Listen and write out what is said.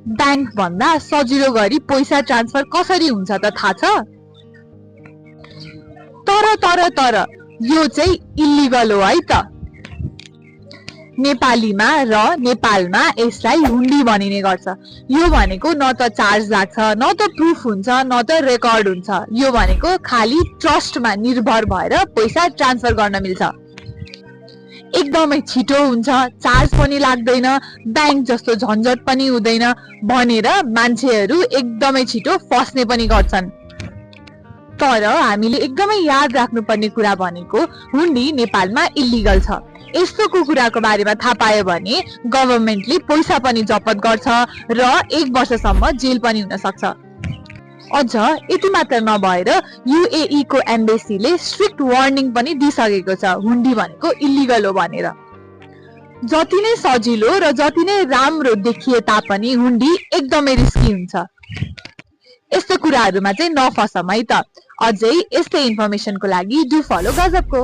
Bank भन्दा सजिलो गरी पैसा ट्रान्सफर कसरी हुन्छ त थाहा छ? तर यो चाहिँ इलिगल हो है त। नेपालीमा र नेपालमा यसलाई हुन्डी भनिने गर्छ। यो भनेको न त चार्ज लाग्छ, न त प्रुफ हुन्छ, न त रेकर्ड हुन्छ। यो भनेको खाली ट्रस्टमा निर्भर भएर पैसा ट्रान्सफर गर्न मिल्छ। एकदमै छिटो हुन्छ, चार्ज पनि लाग्दैन, बैंक जस्तो झन्झट पनि हुँदैन भनेर मान्छेहरू एकदमै छिटो फस्ने पनि गर्छन्। तर हामीले एकदमै याद राख्नुपर्ने कुरा भनेको हुन्डी नेपालमा इलिगल छ। यस्तो कुराको बारेमा थाहा पायो भने गभर्नमेन्टले पैसा पनि जफत गर्छ र 1 वर्षसम्म जेल पनि हुन सक्छ। अझ यति मात्र नभएर युएई को एम्बेसीले स्ट्रिक्ट वार्निङ पनि दिइसकेको छ हुन्डी भनेको इलिगल हो भनेर। जति नै सजिलो र जति नै राम्रो देखिए तापनि हुन्डी एकदमै रिस्की हुन्छ। यस्तो कुराहरुमा चाहिँ नफसौँ है त। अझै यस्तै इन्फर्मेसनको लागि डु फलो गजबको।